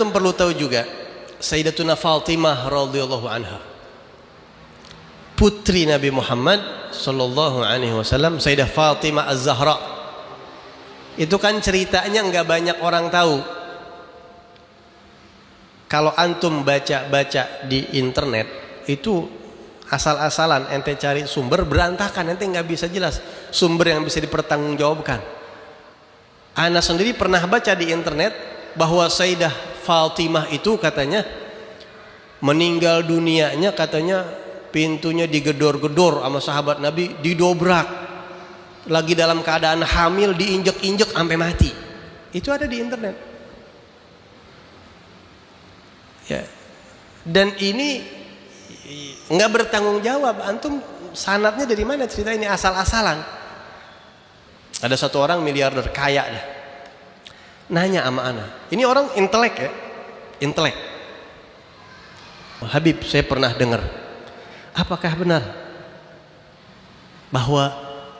Antum perlu tahu juga, Sayyidatuna Fatimah radhiyallahu anha, putri Nabi Muhammad sallallahu alaihi wasallam, Sayyidah Fatimah Az-Zahra. Itu kan ceritanya nggak banyak orang tahu. Kalau antum baca-baca di internet itu asal-asalan, ente cari sumber berantakan, ente nggak bisa jelas sumber yang bisa dipertanggungjawabkan. Ana sendiri pernah baca di internet bahwa Sayyidah Fatimah itu katanya meninggal dunianya, katanya pintunya digedor-gedor sama sahabat Nabi, didobrak, lagi dalam keadaan hamil, diinjek-injek sampai mati. Itu ada di internet ya. Dan ini nggak bertanggung jawab. Antum sanadnya dari mana cerita ini? Asal-asalan. Ada satu orang miliarder kaya dah, nanya sama ana, ini orang intelek ya, intelek. Habib, saya pernah dengar, apakah benar bahwa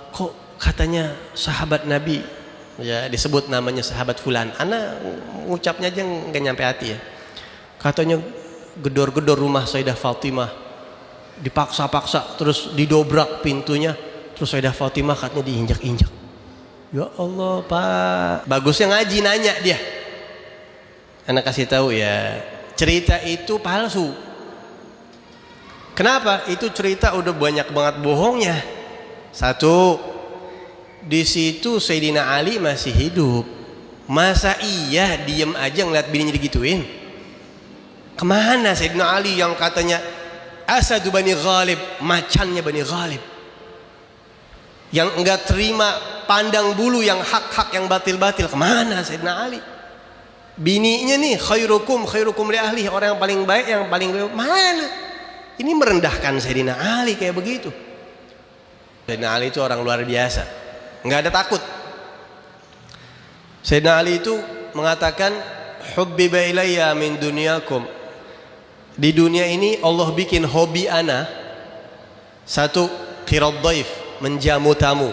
kok katanya sahabat Nabi, ya disebut namanya sahabat fulan, ana ngucapnya aja nggak nyampe hati ya, katanya gedor-gedor rumah Sayyidah Fatimah, dipaksa-paksa, terus didobrak pintunya, terus Sayyidah Fatimah katanya diinjak-injak. Ya Allah Pak, bagusnya ngaji, nanya dia. Anak kasih tahu ya, cerita itu palsu. Kenapa? Itu cerita udah banyak banget bohongnya. Satu, di situ Sayyidina Ali masih hidup. Masa iya diem aja ngeliat bininya digituin? Kemana Sayyidina Ali yang katanya Asadu Bani Ghalib, macannya Bani Ghalib, yang enggak terima pandang bulu yang hak-hak yang batil-batil? Kemana Sayyidina Ali? Bininya nih khairukum li ahli, orang yang paling baik, yang paling baik. Mana? Ini merendahkan Sayyidina Ali kayak begitu. Sayyidina Ali itu orang luar biasa, nggak ada takut. Sayyidina Ali itu mengatakan, hubbiba ilayya min dunyakum, di dunia ini Allah bikin hobi ana. Satu, qirad dhaif, menjamu tamu.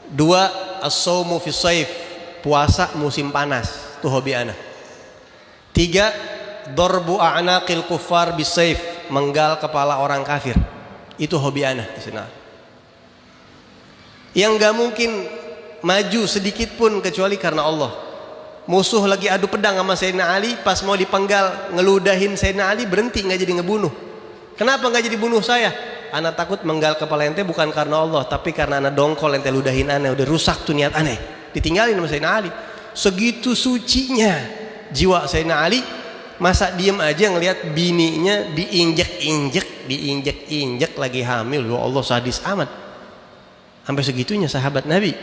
Dua, as-saumu fi shaif, puasa musim panas, itu hobi ana. Tiga, darbu a'naqil kuffar bisaif, menggal kepala orang kafir, itu hobi ana di sana. Yang gak mungkin maju sedikit pun kecuali karena Allah. Musuh lagi adu pedang sama Sayyidina Ali, pas mau dipenggal ngeludahin Sayyidina Ali, berhenti, nggak jadi ngebunuh. Kenapa nggak jadi bunuh saya? Ana takut menggal kepala ente bukan karena Allah, tapi karena ana dongkol ente ludahin ana, udah rusak tuh niat aneh, ditinggalin sama Sayyidina Ali. Segitu sucinya jiwa Sayyidina Ali, masa diem aja ngelihat bininya diinjek-injek lagi hamil. Ya Allah, sadis amat. Sampai segitunya sahabat Nabi.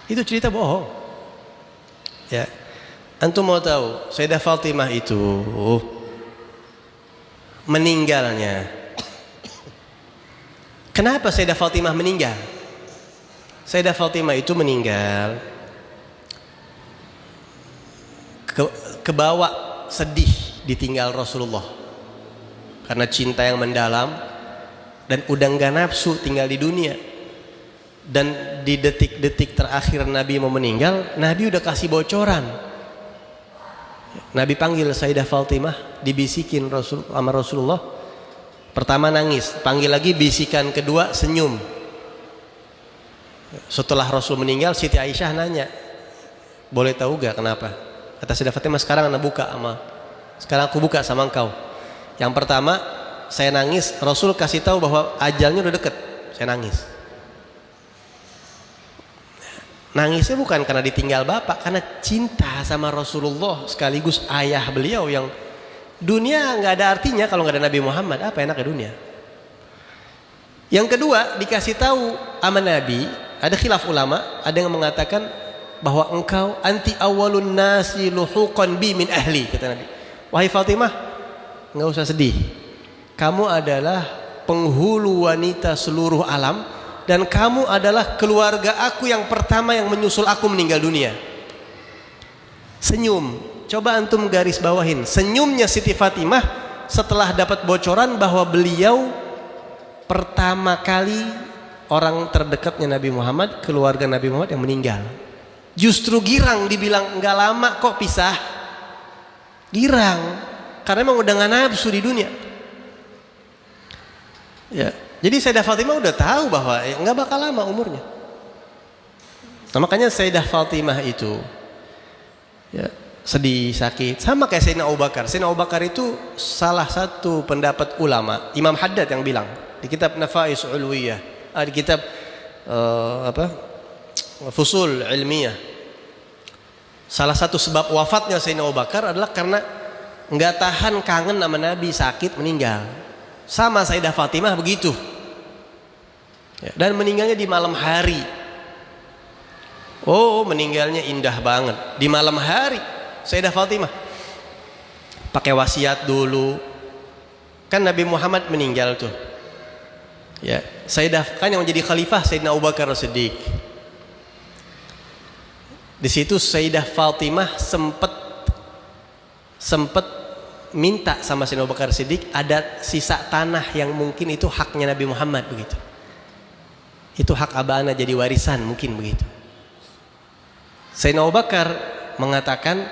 Itu cerita bohong. Ya, antum mau tahu Sayyidah Fatimah itu meninggalnya. Kenapa Sayyidah Fatimah meninggal? Sayyidah Fatimah itu meninggal kebawa sedih ditinggal Rasulullah karena cinta yang mendalam, dan udah nggak nafsu tinggal di dunia. Dan di detik-detik terakhir Nabi mau meninggal, Nabi udah kasih bocoran. Nabi panggil Sayyidah Fatimah, dibisikin sama Rasulullah. Pertama nangis, panggil lagi, bisikan kedua senyum. Setelah Rasul meninggal, Siti Aisyah nanya, boleh tahu gak kenapa? Kata Sayyidah Fatimah, sekarang aku buka sama engkau. Yang pertama, saya nangis, Rasul kasih tahu bahwa ajalnya udah deket, saya nangis. Nangisnya bukan karena ditinggal bapak, karena cinta sama Rasulullah sekaligus ayah beliau yang dunia nggak ada artinya kalau nggak ada Nabi Muhammad. Apa enaknya dunia? Yang kedua, dikasih tahu sama Nabi, ada khilaf ulama, ada yang mengatakan bahwa engkau anti awalun nasi luhuqan bi min ahli, kata Nabi. Wahai Fatimah, nggak usah sedih, kamu adalah penghulu wanita seluruh alam, dan kamu adalah keluarga aku yang pertama yang menyusul aku meninggal dunia. Senyum, coba antum garis bawahin senyumnya Siti Fatimah setelah dapat bocoran bahwa beliau pertama kali orang terdekatnya Nabi Muhammad, keluarga Nabi Muhammad yang meninggal. Justru girang dibilang nggak lama kok pisah. Girang, karena emang udah nggak nafsu di dunia. Ya, jadi Sayyidah Fatimah udah tahu bahwa nggak bakal lama umurnya. Nah, makanya Sayyidah Fatimah itu ya, sedih, sakit, sama kayak Sayyidina Abu Bakar. Sayyidina Abu Bakar itu salah satu pendapat ulama, Imam Haddad yang bilang di kitab Nafais Ulwiyah, di kitab Fusul Ilmiyah. Salah satu sebab wafatnya Sayyidina Abu Bakar adalah karena nggak tahan kangen sama Nabi, sakit, meninggal. Sama Sayyidah Fatimah begitu. Ya, dan meninggalnya di malam hari. Oh, meninggalnya indah banget di malam hari. Sayyidah Fatimah pakai wasiat dulu. Kan Nabi Muhammad meninggal tuh. Ya, Sayyidah kan yang menjadi khalifah Sayyidina Abu Bakar As-Siddiq. Di situ Sayyidah Fatimah sempat minta sama Sayyidina Abu Bakar Siddiq ada sisa tanah yang mungkin itu haknya Nabi Muhammad begitu. Itu hak abana jadi warisan mungkin begitu. Sayyidina Abu Bakar mengatakan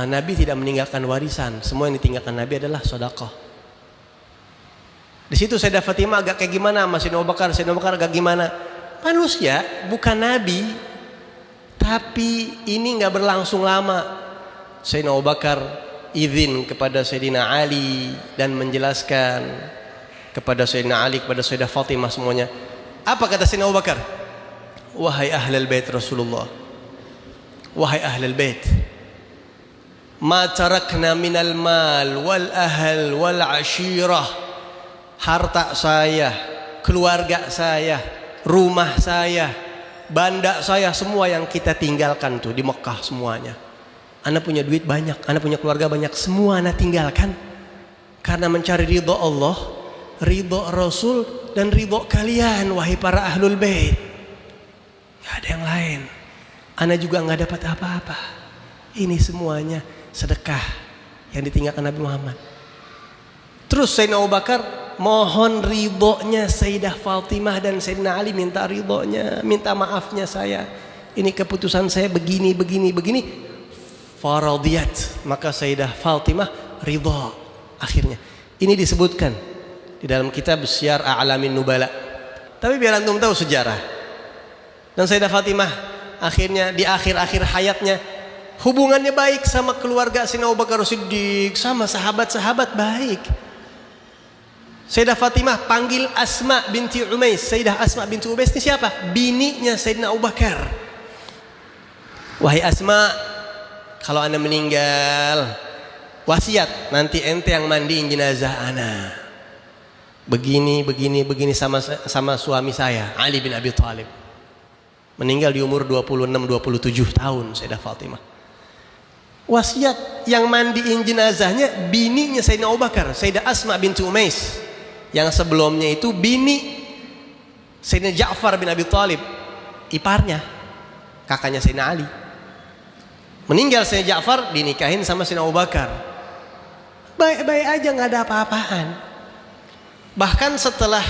Nabi tidak meninggalkan warisan, semua yang ditinggalkan Nabi adalah sedekah. Di situ Sayyidah Fatimah agak kayak gimana sama Sayyidina Abu Bakar. Sayyidina Abu Bakar agak gimana? Manusia bukan Nabi, tapi ini nggak berlangsung lama. Sayyidina Abu Bakar izin kepada Sayyidina Ali dan menjelaskan kepada Sayyidina Ali, kepada Sayyidah Fatimah semuanya. Apa kata Sayyidina Abu Bakar? Wahai ahlul bait Rasulullah, wahai ahlul bait, ma tarakna minal mal wal ahl wal ashirah, harta saya, keluarga saya, rumah saya, banda saya, semua yang kita tinggalkan tuh di Mekah semuanya. Ana punya duit banyak, ana punya keluarga banyak, semua ana tinggalkan karena mencari ridho Allah, ridho Rasul, dan ridho kalian wahai para ahlul bait. Gak ada yang lain. Ana juga nggak dapat apa-apa. Ini semuanya sedekah yang ditinggalkan Nabi Muhammad. Terus Sayyidina Abu Bakar mohon ridhonya Sayyidah Fatimah dan Sayyidina Ali, minta ridhonya, minta maafnya saya. Ini keputusan saya begini. Faradiyat, maka Sayyidah Fatimah ridha akhirnya. Ini disebutkan di dalam kitab Syiar A'lamin Nubala. Tapi biar antum tahu sejarah. Dan Sayyidah Fatimah akhirnya di akhir-akhir hayatnya hubungannya baik sama keluarga Sayyidina Abu Bakar Siddiq, sama sahabat-sahabat baik. Sayyidah Fatimah panggil Asma binti Umais. Sayyidah Asma binti Umais ini siapa? Bininya Sayyidina Abu Bakar. Wahai Asma, kalau ana meninggal, wasiat nanti ente yang mandiin jenazah ana. Begini sama suami saya, Ali bin Abi Thalib. Meninggal di umur 26-27 tahun Sayyidah Fatimah. Wasiat yang mandiin jenazahnya bininya Sayyidina Abu Bakar, Sayyidah Asma binti Umais. Yang sebelumnya itu bini Sayyidina Ja'far bin Abi Thalib, iparnya, kakaknya Sayyidina Ali. Meninggal Sayyidina Ja'far, dinikahin sama Sayyidina Abu Bakar. Baik-baik aja, nggak ada apa-apaan. Bahkan setelah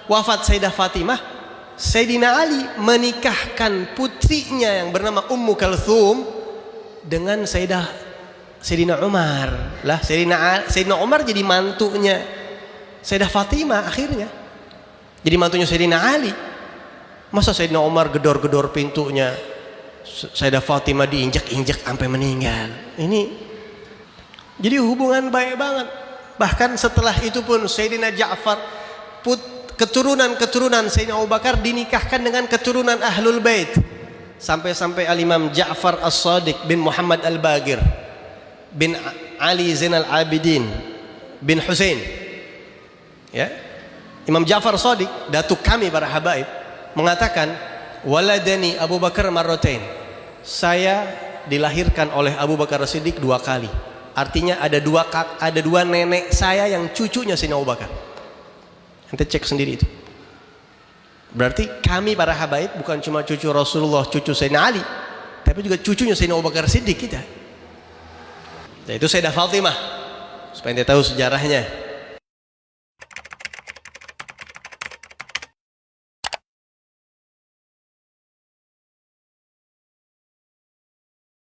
wafat Sayyidah Fatimah, Sayyidina Ali menikahkan putrinya yang bernama Ummu Kalthum dengan Sayyidina Umar. Lah Sayyidina Umar jadi mantunya Sayyidah Fatimah akhirnya. Jadi mantunya Sayyidina Ali. Masa Sayyidina Umar gedor-gedor pintunya, Sayyidah Fatimah diinjak-injak sampai meninggal. Ini jadi hubungan baik banget. Bahkan setelah itu pun Sayyidina Ja'far, keturunan Sayyidina Abu Bakar dinikahkan dengan keturunan Ahlul Bait. Sampai-sampai Al-Imam Ja'far As-Sadiq bin Muhammad Al-Baqir bin Ali Zainal Abidin bin Husain. Ya. Imam Ja'far As-Sadiq, datuk kami para habaib, mengatakan, waladani Abu Bakar marratain. Saya dilahirkan oleh Abu Bakar Siddiq 2 kali. Artinya ada dua nenek saya yang cucunya Sayyidina Abu Bakar. Ente cek sendiri itu. Berarti kami para habaib bukan cuma cucu Rasulullah, cucu Sayyidina Ali, tapi juga cucunya Sayyidina Abu Bakar Siddiq kita. Nah, itu Sayyidah Fatimah. Supaya ente tahu sejarahnya.